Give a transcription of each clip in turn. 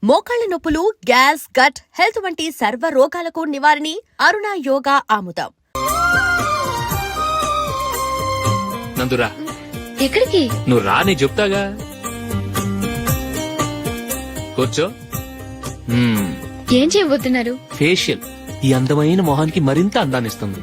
మోకాళ్ల నొప్పులు, gas, gut health వంటి సర్వ రోగాలకు నివారణి అరుణ యోగా ఆముదం. నందురా, ఎక్కడికి? నువ్వు రా, నీ చెప్తాగా. కూర్చో. ఏం చేయబోతున్నారు? ఫేషియల్ ఈ అందమైన మొహానికి మరింత అందాన్నిస్తుంది.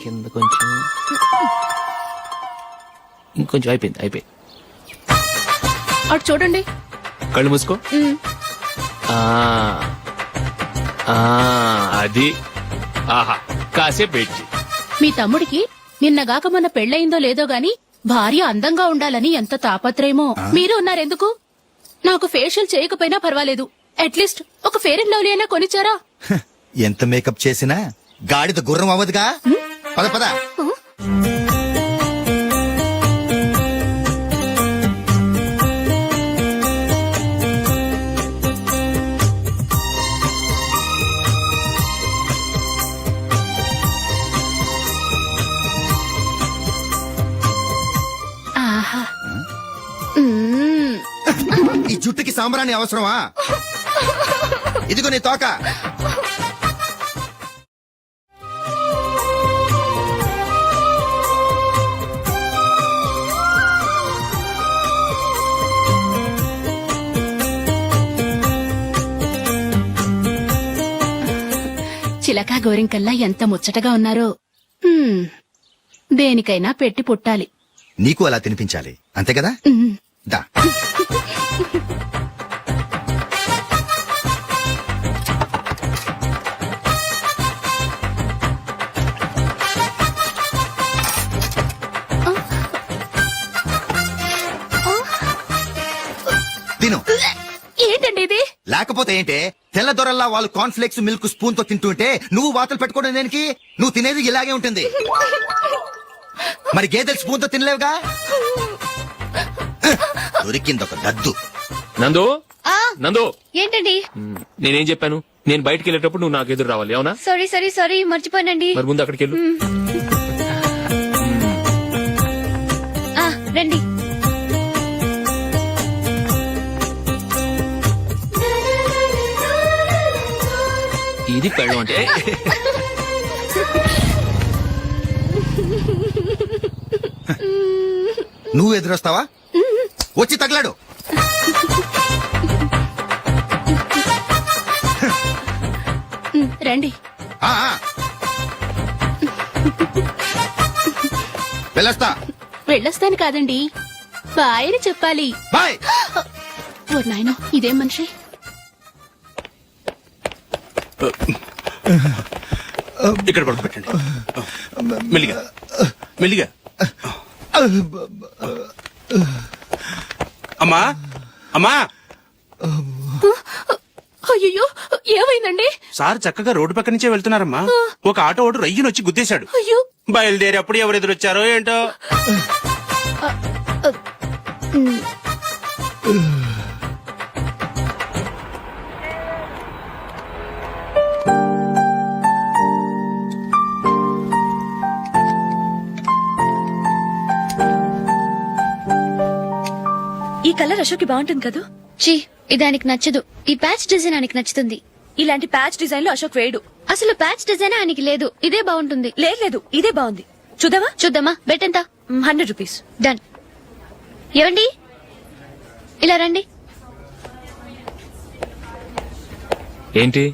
కింద కొంచెం, ఇంకొంచెం. అయిపోయింది. అటు చూడండి. కళ్ళు మూసుకో. అది ఆహా, కాసేపు వెయిట్ చెయ్. మీ తమ్ముడికి నిన్నగాక మొన్న పెళ్లయిందో లేదో గాని భార్య అందంగా ఉండాలని ఎంత తాపత్రయమో. మీరు ఉన్నారెందుకు? నాకు ఫేషియల్ చేయకపోయినా పర్వాలేదు, అట్లీస్ట్ ఒక ఫెయిర్ అండ్ లవ్లీ అయినా కొనిచ్చారా? ఎంత మేకప్ చేసినా గాడిద గుర్రం అవ్వదుగా. పద పద. ఆహా, ఈ జుట్టుకి సాంబ్రాణి అవసరమా? ఇదిగో నీ తోక. చిలకా గోరింకల్లా ఎంత ముచ్చటగా ఉన్నారో. దేనికైనా పెట్టి పుట్టాలి. నీకు అలా తినిపించాలి, అంతే కదా? దా. తిను. ఏంటండి ఇది? లేకపోతే ఏంటే, తెల్ల దొరల్లా వాళ్ళు కార్న్ఫ్లేక్స్ మిల్క్ స్పూన్ తో తింటుంటే నువ్వు వాతలు పెట్టుకోవడం దేనికి? నువ్వు తినేది ఇలాగే ఉంటుంది. మరి గేదెలు స్పూన్ తో తినలేవుగా. దొరికిందొక దద్దు. నందు, నందు, ఏంటండి? నేనేం చెప్పాను? నేను బయటికి వెళ్ళేటప్పుడు నువ్వు నాకు ఎదురు రావాలి, అవునా? సారీ మర్చిపోయానండి. మరి ముందు అక్కడికి వెళ్ళు. రండి. ఇది పెళ్ళం అంటే. నువ్వు ఎదురొస్తావా? వచ్చి తగలాడు. రండి. వెళ్ళొస్తా. వెళ్ళొస్తాను కాదండి, బాయ్ అని చెప్పాలి. బాయ్. ఓ నాయనో, ఇదేం మనిషి? ఇక్కడ పడుకోబెట్టండి. మెల్లిగా మెల్లిగా. అమ్మా అమ్మా. అయ్యో, ఏమైందండి? సార్ చక్కగా రోడ్డు పక్క నుంచే వెళ్తున్నారమ్మా. ఒక ఆటో ఓడు రయ్యనొచ్చి గుద్దేశాడు. అయ్యో. బయలుదేరి అప్పుడు ఎవరు ఎదురొచ్చారో ఏంటో. ఈ కలర్ అశోక్ బాగుంటుంది కదా? చీ, ఇదానికి నచ్చదు. ఈ ప్యాచ్ డిజైన్ ఆయనకి నచ్చుతుంది. ఇలాంటి ప్యాచ్ డిజైన్ లో అశోక్ వేయడు. అసలు ప్యాచ్ డిజైన్ ఆయనకి లేదు. ఇదే బాగుంటుంది. లేదు, ఇదే బాగుంది. చూద్దామా? బెట్ ఎంత? 100 రూపీస్. డన్. ఏవండి, ఇలా రండి. ఏంటి?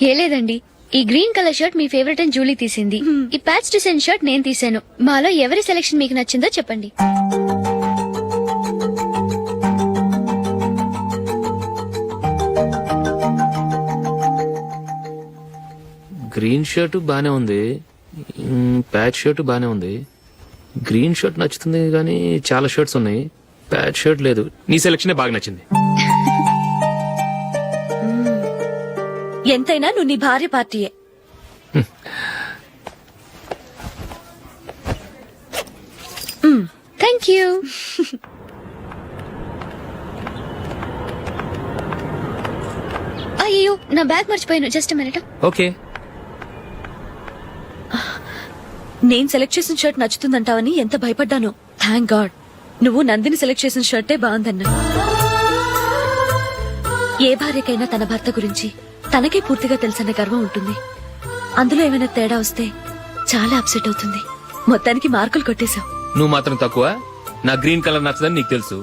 ఏ లేదండి, ఈ గ్రీన్ కలర్ షర్ట్ మీ ఫేవరెట్ అని జూలీ తీసింది. ఈ ప్యాచ్ డిజైన్ షర్ట్ నేను తీసాను. మాలో ఎవరి సెలెక్షన్ మీకు నచ్చిందో చెప్పండి. గ్రీన్ షర్ట్ బానే ఉంది, ప్యాచ్ షర్ట్ బానే ఉంది. గ్రీన్ షర్ట్ నచ్చుతుంది కానీ చాలా షర్ట్స్ ఉన్నాయి, ప్యాచ్ షర్ట్ లేదు. నీ సెలెక్షనే బాగా నచ్చింది. ఎంతైనా నువ్వు నీ భార్య పార్టీయే. Thank you. అయ్యో, నా బ్యాగ్ మర్చిపోయాను. Just minute. ఓకే. నేను సెలెక్ట్ చేసిన షర్ట్ నచ్చుతుందంటావని ఎంత భయపడ్డాను. థ్యాంక్ గాడ్ నువ్వు నందిని సెలెక్ట్ చేసిన షర్టే బాగుందన్నా. ఏ భార్యకైనా తన భర్త గురించి తనకే పూర్తిగా తెలుసన్న గర్వం ఉంటుంది. అందులో ఏమైనా తేడా వస్తే చాలా అప్సెట్ అవుతుంది. మొత్తానికి మార్కులు కొట్టేశావు. నువ్వు మాత్రం తక్కువ. నా గ్రీన్ కలర్ నచ్చదని నీకు తెలుసు,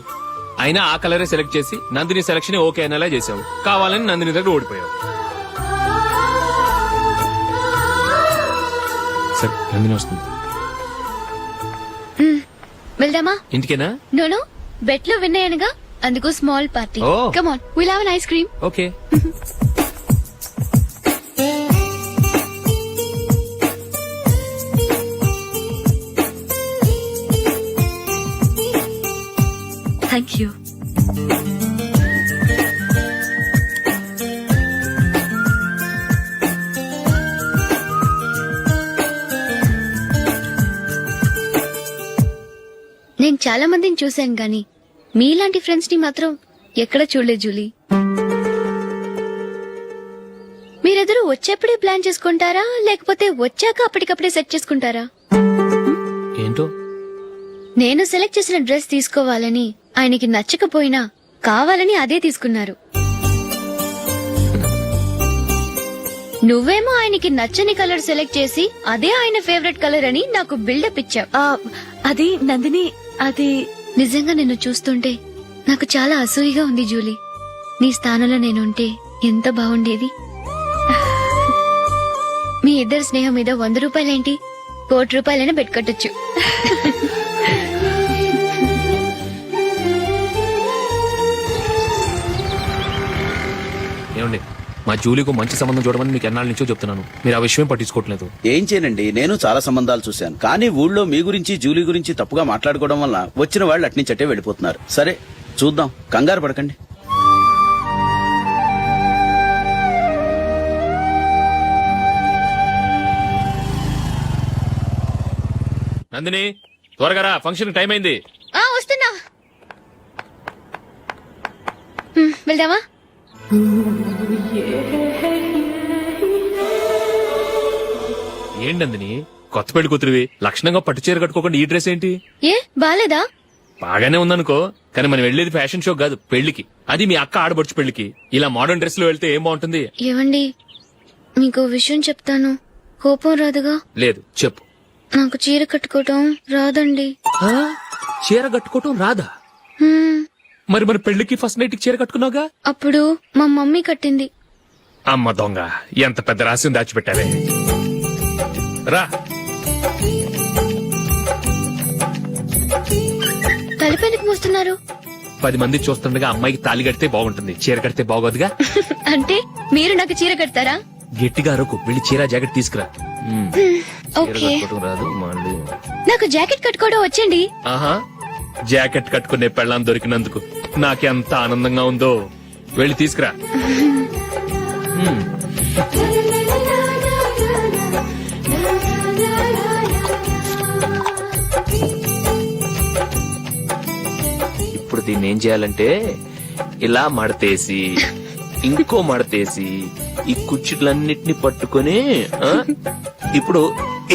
అయినా ఆ కలరే సెలెక్ట్ చేసి నందిని సెలక్షన్ ఓకే అనేలా చేసావు. కావాలని నందిని దగ్గర ఓడిపోయావు. సరే నందిని వస్తుంది. వెళ్దామా? ఇంటికేనా? నోను, బెట్ లో విన్ అయ్యానుగా, అందుకు small party. Oh. Come on, will have an ice cream. Okay. Thank you. నేను చాలా మందిని చూశాను గాని మీలాంటి ఫ్రెండ్స్ ని మాత్రం ఎక్కడ చూడలేదు జూలీ. మీరెదరూ వచ్చేప్పుడే ప్లాన్ చేసుకుంటారా, లేకపోతే వచ్చాక అప్పటికప్పుడే సెట్ చేసుకుంటారా? ఏంటో నేను సెలెక్ట్ చేసిన డ్రెస్ తీసుకోవాలని ఆయనకి నచ్చకపోయినా కావాలని అదే తీసుకున్నారు. నువ్వేమో ఆయనకి నచ్చని కలర్ సెలెక్ట్ చేసి అదే ఆయన ఫేవరెట్ కలర్ అని నాకు బిల్డప్ ఇచ్చావు. అది నందిని, అది నిజంగా నిన్ను చూస్తుంటే నాకు చాలా అసూయగా ఉంది జూలీ. నీ స్థానంలో నేనుంటే ఎంత బాగుండేది. మీ ఇద్దరు స్నేహం మీద 100 రూపాయలేంటి, 1 కోటి రూపాయలైనా పెట్టుకట్టొచ్చు. ఏమండి, మా జూలీకు మంచి సంబంధం చూడమని మీకు ఎన్నాళ్ళ నుంచో చెప్తున్నాను, మీరు ఆ విషయం పట్టించుకోవట్లేదు. ఏం చేయనండి, నేను చాలా సంబంధాలు చూశాను. కానీ ఊళ్ళో మీ గురించి జూలీ గురించి తప్పుగా మాట్లాడుకోవడం వల్ల వచ్చిన వాళ్ళు అట్నుంచటే వెళ్ళిపోతున్నారు. సరే చూద్దాం, కంగారు పడకండి. నందిని త్వరగా రా, ఫంక్షన్ టైం అయింది. వస్తున్నా. వెళ్దామా? ఏంటి నందిని, కొత్త పెళ్లి కూతురివి, లక్షణంగా పట్టు చీర కట్టుకోకుండా ఈ డ్రెస్ ఏంటి? ఏ బాలేదా? బాగానే ఉందనుకో, కానీ మనం వెళ్లేది ఫ్యాషన్ షో కాదు, పెళ్లికి. అది మీ అక్క ఆడబడుచు పెళ్లికి. ఇలా మోడర్న్ డ్రెస్ లో వెళ్తే ఏం బాగుంటుంది? ఏవండి, మీకు విషయం చెప్తాను, కోపం రాదుగా? లేదు, చెప్పు. నాకు చీర కట్టుకోవటం రాదండి. ఆ? చీర కట్టుకోవటం రాదా? హ్మ్, మరి మన పెళ్లికి ఫస్ట్ నైట్ చీర కట్టుకున్నావుగా? అప్పుడు మా మమ్మీ కట్టింది. అమ్మ దొంగ, ఎంత పెద్ద రహస్యం దాచిపెట్టావే. రా. తలపెందుకు మోస్తున్నారు? 10 మంది చూస్తుండగా అమ్మాయికి తాళి కడితే బాగుంటుంది, చీర కడితే బాగోదుగా. అంటే మీరు నాకు చీర కడతారా? గట్టిగా అరకు, వెళ్ళి చీర జాకెట్ తీసుకురా. చీర ఓకే. కట్టుకోవటం రాదు మళ్ళీ. నాకు జాకెట్ కట్టుకోవడం వచ్చండి. ఆహా, జాకెట్ కట్టుకునే పెళ్ళాం దొరికినందుకు నాకెంత ఆనందంగా ఉందో. వెళ్ళి తీసుకురా. ఇప్పుడు దీన్ని ఏం చేయాలంటే, ఇలా మడతేసి ఇంకో మడతేసి ఈ కుర్చీలన్నిటిని పట్టుకొని ఇప్పుడు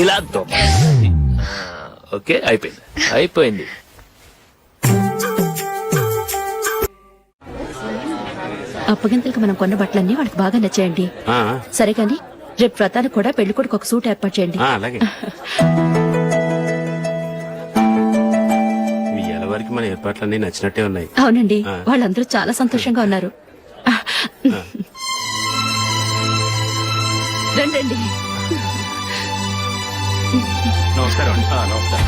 ఇలా దొక్కాలి. ఓకే, అయిపోయింది అయిపోయింది. అప్పగింతలకు మనం కొన్న బట్టలన్నీ వాళ్ళకి బాగా నచ్చాయండి. సరే కానీ రేపు వ్రతానికి కూడా పెళ్లి కొడుకు ఒక సూట్ ఏర్పాటు చేయండి. అలాగే. మీ ఎలవారికి మన ఏర్పాట్లన్నీ నచ్చినట్టే ఉన్నాయి. అవునండి, వాళ్ళందరూ చాలా సంతోషంగా ఉన్నారు. రండి. నమస్కారం. నమస్కారం.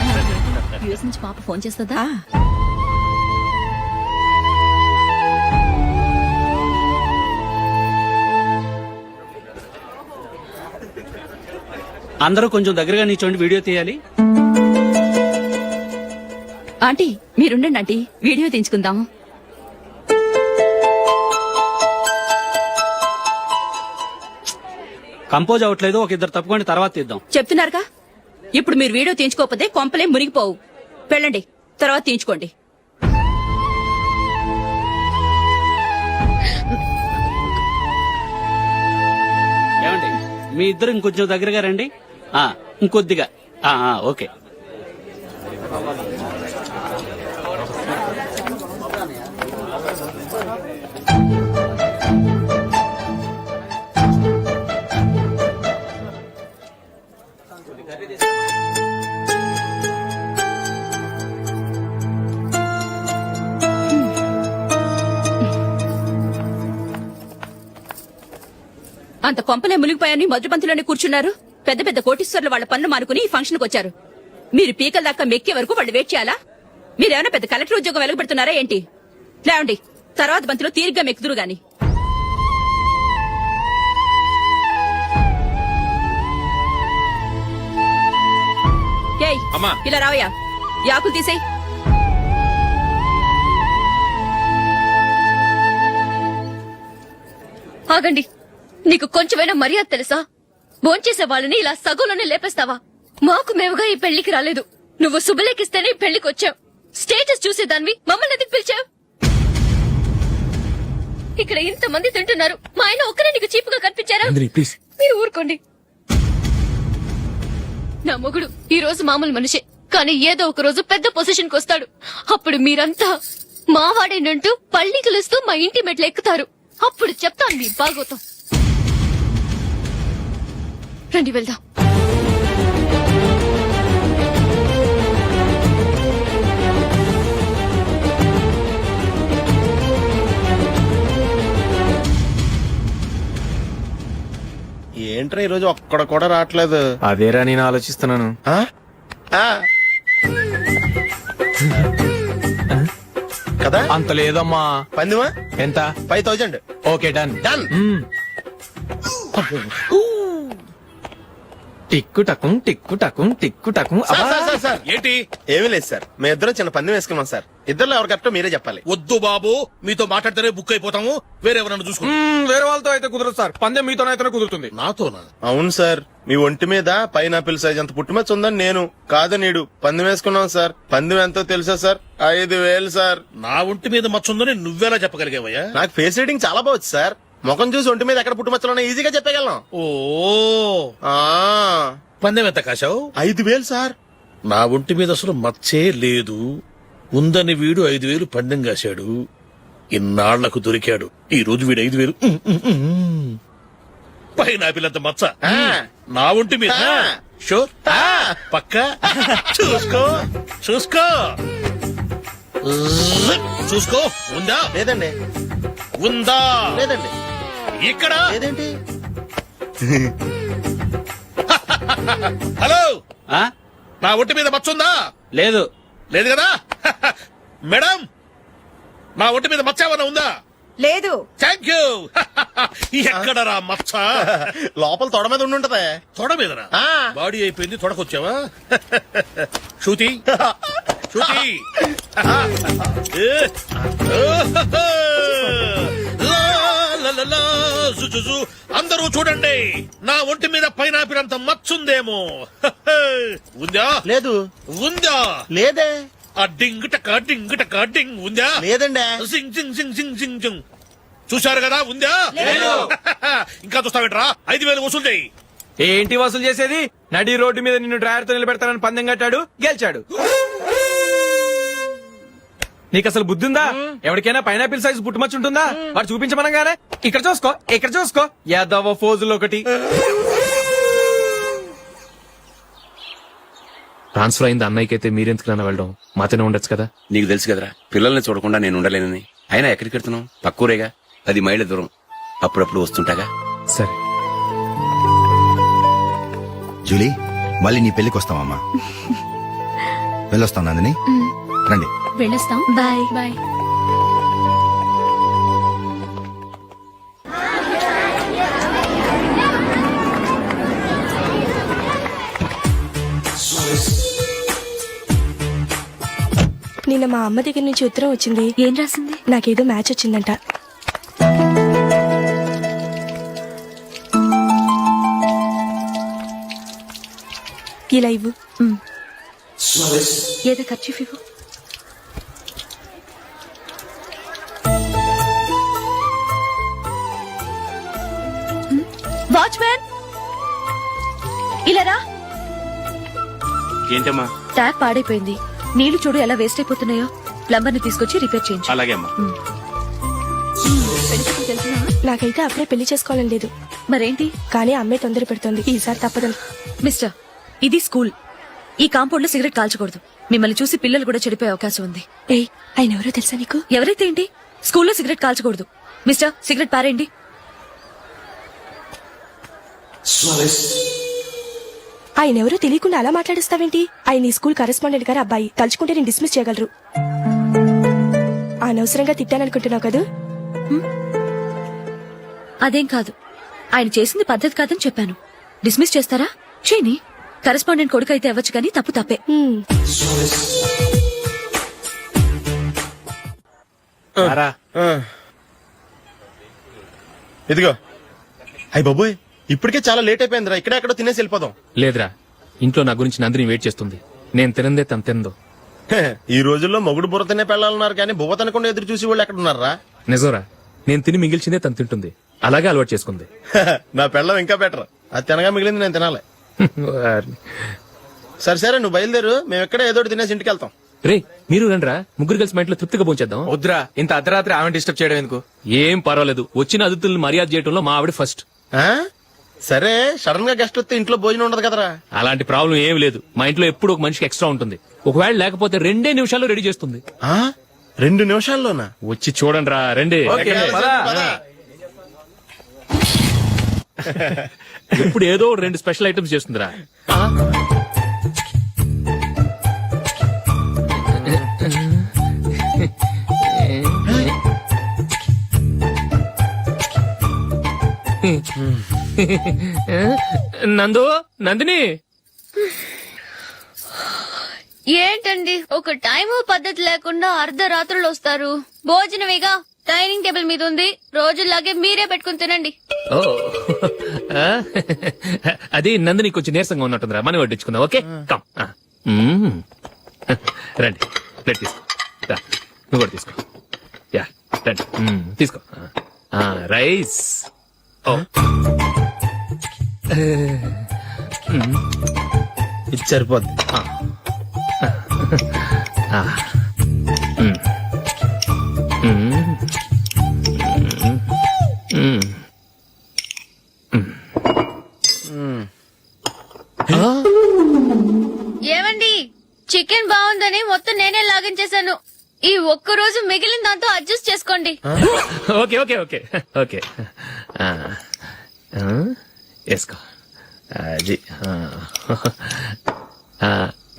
యూఎస్ నుంచి పాప ఫోన్ చేస్తుందా? అందరూ కొంచెం దగ్గరగా నిల్చోండి, వీడియో తీయాలి. ఆంటీ మీరుండండి ఆంటీ, వీడియో తీయించుకుందాం. కంపోజ్ అవ్వట్లేదు, ఒక ఇద్దరు తప్పుకొని తర్వాత తీద్దాం. చెప్తున్నారుగా, ఇప్పుడు మీరు వీడియో తీయించుకోకపోతే కొంపలే మునిగిపోవు. వెళ్ళండి, తర్వాత తీయించుకోండి. ఏమండి, మీ ఇద్దరు ఇంకొంచెం దగ్గరగా రండి. ఇంకొద్దిగా ఓకే. అంత కొంపలే మునిగిపోయాని మధుపంతిలోనే కూర్చున్నారు. పెద్ద పెద్ద కోటీశ్వర్లు వాళ్ళ పనులు మానుకుని ఈ ఫంక్షన్ కు వచ్చారు. మీరు పీకల దాకా మెక్కే వరకు వాళ్ళు వెయిట్ చేయాలా? మీరేమైనా పెద్ద కలెక్టర్ ఉద్యోగం వెలగబెడుతున్నారా ఏంటి? లేవండి, తర్వాత బంతిలో తీరిగ్గా మెక్కుదురు గాని. ఏయ్, ఇలా రావయ్యా, యాకులు తీసేయ్. ఆగండి, నీకు కొంచెమైనా మర్యాద తెలుసా? భోంచేసే వాళ్ళని ఇలా సగంలోనే లేపేస్తావా? మాకు మేముగా ఈ పెళ్లికి రాలేదు. నువ్వు శుభలేఖిస్తేనే ఈ పెళ్లికి వచ్చావు. స్టేటస్ చూసేదాన్ని మమ్మల్ని ఎందుకు పిలిచావు? ఇక్కడ ఇంతమంది తింటున్నారు, మా ఆయన ఒక్కరే నీకు చీపుగా కనిపించారా? మీరు ఊరుకోండి. నా మొగుడు ఈ రోజు మామూలు మనిషే, కానీ ఏదో ఒక రోజు పెద్ద పొజిషన్ కు వస్తాడు. అప్పుడు మీరంతా మావాడేనంటూ పళ్ళి కలుస్తూ మా ఇంటి మెట్లు ఎక్కుతారు. అప్పుడు చెప్తాను మీ బాగోతాం. రండి వెళ్దాం. ఏంట్రా ఈరోజు ఒక్కడ కూడా రావట్లేదు. అదేరా నేను ఆలోచిస్తున్నాను. ఆ? ఆ. కదా అంత లేదమ్మా. పందిమా ఎంత? 5000. Okay done. డన్. టిక్కు టకుం టిక్కు టకుం టిక్కు టకుం. సార్ ఏంటి? ఏమీ లేదు సార్, మేము ఇద్దరు చిన్న పందెం వేసుకున్నాం సార్. ఇద్దరు ఎవరు కరెక్టో మీరే చెప్పాలి. వద్దు బాబు, మీతో మాట్లాడితేనే బుక్ అయిపోతాము. వేరెవరన్నా చూసుకుంటాం. వేరే వాళ్ళతో అయితే కుదరదు సార్, పందెం మీతోనైతేనే కుదురుతుంది. నాతోనా? అవును సార్, మీ ఒంటి మీద పైనాపిల్ సైజ్ అంత పుట్టుమచ్చ ఉందని నేను కాదు నీడు పందెం వేసుకున్నాం సార్. పందెం ఎంతో తెలుసా సార్? 5000 సార్. నా ఒంటి మీద మచ్చుందని నువ్వెలా చెప్పగలిగావయ్యా? నాకు ఫేస్ రీడింగ్ చాలా బాగుంది సార్. ముఖం చూసి ఒంటి మీద ఎక్కడ పుట్టుమచ్చలో ఈజీగా చెప్పగలం. ఓ, పందెం ఎంత కాశావు? 5000 సార్. నా ఒంటి మీద అసలు మచ్చే లేదు. ఉందని వీడు 5000 పందెం కాశాడు. ఇన్నాళ్లకు దొరికాడు. ఈ రోజు వీడు 5000. పైన పిల్లంత మచ్చ నా ఒంటి మీద. షూర్? పక్క చూసుకో చూసుకో చూసుకో. ఉందా? లేదండి. ఉందా? లేదండి. ఇక్కడ లేదేంటి? హలో, నా ఒంటి మీద మచ్చ ఉందా? లేదు. లేదు కదా? మేడం, నా ఒంటి మీద మచ్చ ఏమన్నా ఉందా? లేదు. Thank you. ఎక్కడరా మచ్చ? లోపల తొడ మీద ఉండుంటదే. తొడ మీదనా? ఆ. బాడీ అయిపోయింది, తొడకొచ్చావా? శృతి శృతి. అందరూ చూడండి, నా ఒంటి మీద పైనాపిల్ అంత మచ్చుందేమో. ఉందా? లేదు. ఉందా? లేదే. ఆ డింగ్ టక డింగ్ టక డింగ్ ఉందా? లేదండి. సింగ్ సింగ్ సింగ్ సింగ్ సింగ్ సింగ్. చూశారు కదా? ఉందా? ఇంకా చూస్తావేట్రా? 5000 వసూలు చేయి. ఏంటి వసూలు చేసేది? నడి రోడ్డు మీద నిన్ను డ్రైవర్ తో నిలబెడతానని పందెం కట్టాడు, గెలిచాడు. నీకు అసలు బుద్ధి ఉందా? ఎవరికైనా పైనాపిల్ సైజ్ పుట్టుమచ్చు ఉంటుందా? వాడు చూపించమనగానే ఇక్కడ చూసుకో, ఇక్కడ చూసుకో, యాదవ ఫోజులు ఒకటి. ట్రాన్స్ఫర్ అయింది అన్నయ్యకి అయితే మీరెందుకు నన్ను వెళ్ళడం? మాతోనే ఉండొచ్చు కదా. నీకు తెలుసు కదరా, పిల్లల్ని చూడకుండా నేను ఉండలేనని. అయినా ఎక్కడికి వెళ్తున్నావు? పక్కూరేగా, 10 మైళ్ళ దూరం. అప్పుడప్పుడు వస్తుంటాగా. సరే. జూలీ, మళ్ళీ నీ పెళ్లికి వస్తామమ్మా. వెళ్ళొస్తాం నందిని. రండి. వెళ్ళొస్తాం. బాయ్. బాయ్. నిన్న మా అమ్మ దగ్గర నుంచి ఉత్తరం వచ్చింది. ఏం రాసింది? నాకేదో మ్యాచ్ వచ్చిందంట. ఇలా ఇవ్వు. ఏదో ఖర్చు ఇవ్వు. వాచ్మ్యాన్, ఇలా రా. ఏంటమ్మా? ట్యాప్ పాడైపోయింది. నీళ్లు చూడు ఎలా వేస్ట్ అయిపోతున్నాయో. ప్లంబర్ ని తీసుకొచ్చి రిపేర్ చేయించు. అలాగే అమ్మా. నాకైతే అప్పుడే పెళ్లి చేసుకోవాలని లేదు, మరేంటి? కానీ అమ్మే తొందర పెడుతోంది. ఈసారి తప్పదని. మిస్టర్, ఇది స్కూల్. ఈ కాంపౌండ్ లో సిగరెట్ కాల్చకూడదు. మిమ్మల్ని చూసి పిల్లలు కూడా చెడిపోయే అవకాశం ఉంది. ఏయ్, ఆయన ఎవరో తెలుసా నీకు? ఎవరైతే ఏంటి, స్కూల్లో సిగరెట్ కాల్చకూడదు. మిస్టర్, సిగరెట్ పారేయండి. ఆయన ఎవరో తెలియకుండా అలా మాట్లాడిస్తావేంటి? ఆయన ఈ స్కూల్ కరెస్పాండెంట్ గారి అబ్బాయి. తలుచుకుంటే నేను డిస్మిస్ చేయగలరు. అనవసరంగా తిట్టాననుకుంటున్నావు కదా? అదేం కాదు, ఆయన చేసింది పద్ధతి కాదని చెప్పాను. డిస్మిస్ చేస్తారా? చేయని. కరెస్పాండెంట్ కొడుకు అయితే అవ్వచ్చు కానీ తప్పు తప్పే. ఇదిగో. అయ్యి బాబోయ్, ఇప్పటికే చాలా లేట్ అయిపోయిందిరా. ఇక్కడెక్కడో తినేసి వెళ్ళిపోదాం. లేదురా, ఇంట్లో నా గురించి నందిని వెయిట్ చేస్తుంది. నేను తినందే తను తిందో. ఈ రోజుల్లో మొగుడు బుర్ర తినే పెళ్ళాలన్నారు కానీ బువ్వ తినకుండా ఎదురు చూసి వాళ్ళు ఎక్కడ ఉన్నారా? నిజంరా, నేను తిని మిగిల్చిందే తను తింటుంది. అలాగే అలవాటు చేసుకుంది. నా పెళ్ళం ఇంకా బెటర్. అది తినగా మిగిలింది నేను తినాలి. సరే సరే, నువ్వు బయలుదేరు. మేము ఎక్కడ ఏదో ఒకటి తినేసి ఇంటికి వెళ్తాం. రే, మీరు రండిరా, ముగ్గురు కలిసి మా ఇంట్లో తృప్తిగా పోంచేద్దాం. వద్దురా, ఇంత అర్ధరాత్రి ఆమె డిస్టర్బ్ చేయడం ఎందుకు? ఏం పర్వాలేదు, వచ్చిన అతిథులను మర్యాద చేయడంలో మా ఆవిడ ఫస్ట్. ఆ? సరే, సడన్ గా గెస్ట్ వస్తే ఇంట్లో భోజనం ఉండదు కదరా. అలాంటి ప్రాబ్లం ఏం లేదు. మా ఇంట్లో ఎప్పుడు ఒక మనిషికి ఎక్స్ట్రా ఉంటుంది. ఒకవేళ లేకపోతే 2 నిమిషాల్లో రెడీ చేస్తుంది. 2 నిమిషాల్లోనా? వచ్చి చూడండి రా, రండి. ఓకే, పద. ఎప్పుడు ఏదో 2 స్పెషల్ ఐటమ్స్ చేస్తుందిరా. నందు, నందిని. ఏంటండి ఒక టైము పద్ధతి లేకుండా అర్ధరాత్రులు వస్తారు? భోజనమేగా డైనింగ్ టేబుల్ మీద ఉంది. రోజులాగే మీరే పెట్టుకుని తినండి. ఓ, అది నందిని కొంచెం నీరసంగా ఉన్నట్టుందిరా. మనం వడ్డించుకుందాం. Okay, come. రండి, ప్లేట్ తీసుకో. రా, నువ్వు కూడా తీసుకో. యా, రండి, తీసుకో. రైస్. ఓ, ఇది సరిపోద్ది. ఏమండి, చికెన్ బాగుందని మొత్తం నేనే లాగించేశాను. ఈ ఒక్క రోజు మిగిలిన దాంతో అడ్జస్ట్ చేసుకోండి. Okay okay okay okay. వేసుకో. అది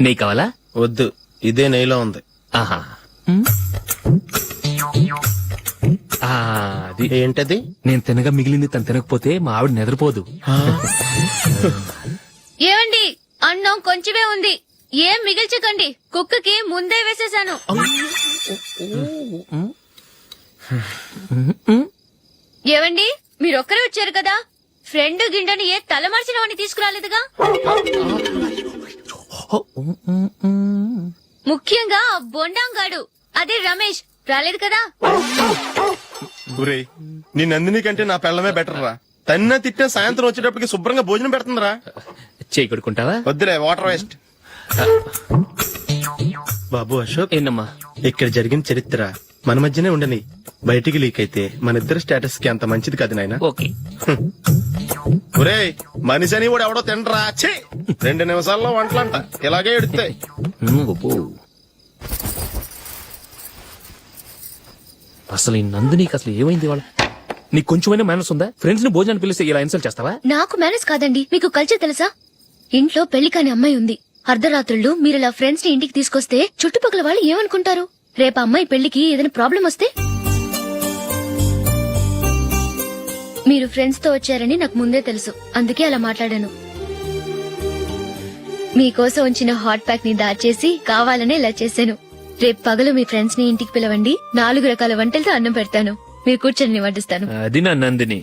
నెయ్యి కావాలా? వద్దు, ఇదే నెయ్యిలో ఉంది. ఆహా, అది ఏంటది? నేను తినగా మిగిలింది తను తినకపోతే మా ఆవిడ నిద్రపోదు. ఏమండి, అన్నం కొంచెమే ఉంది. ఏం మిగిల్చకండి, కుక్కకి ముందే వేసేశాను. ఏవండి, మీరొక్కరే వచ్చారు కదా, ఫ్రెండ్ గిండని ఏ తలమార్చిన వాడిని తీసుకురాలేదుగా. ముఖ్యంగా ఆ బొండాంగాడు, అదే రమేష్, రాలేదు కదా. ఒరేయ్, నీ నందిని కంటే నా పెళ్ళమే బెటర్ రా. తన్న తిట్టిన సాయంత్రం వచ్చేటప్పటికి శుభ్రంగా భోజనం పెడుతుందిరా. చేయి కొడుకుంటావా? వద్దులే, వాటర్ వేస్ట్. బాబు అశోక్, ఏంటమ్మా? ఇక్కడ జరిగిన చరిత్ర మన మధ్యనే ఉండని. బయటికి లీక్ అయితే మన ఇద్దరు స్టేటస్ కి అంత మంచిది కాదు నాయన. ఓకే. ఒరేయ్, మనిషి అని కూడా ఎవడో తినరా. 2 నిమిషాల్లో వంటలంట ఇలాగే ఎడుతాయి. అసలు ఈ నందినికి అసలు ఏమైంది? వాళ్ళ నీకు కొంచెమైనా మేనస్ ఉందా? ఫ్రెండ్స్ ని భోజనాన్ని పిలిస్తే ఇలా ఇన్సల్ట్ చేస్తావా? నాకు మేనేజ్ కాదండి, మీకు కల్చర్ తెలుసా? ఇంట్లో పెళ్లి కాని అమ్మాయి ఉంది. అర్ధరాత్రుళ్ళు మీరు ఇలా ఫ్రెండ్స్ ని ఇంటికి తీసుకొస్తే చుట్టుపక్కల వాళ్ళు ఏమనుకుంటారు? రేపు అమ్మాయి పెళ్లికి ఏదైనా ప్రాబ్లం వస్తే? మీరు ఫ్రెండ్స్ తో వచ్చారని నాకు ముందే తెలుసు, అందుకే అలా మాట్లాడాను. మీకోసం ఉంచిన హాట్ ప్యాక్ ని దాచేసి కావాలనే ఇలా చేశాను. రేపు పగలు మీ ఫ్రెండ్స్ ని ఇంటికి పిలవండి. 4 రకాల వంటలతో అన్నం పెడతాను. మీరు కూర్చొని వడ్డిస్తాను. అది నా నందిని.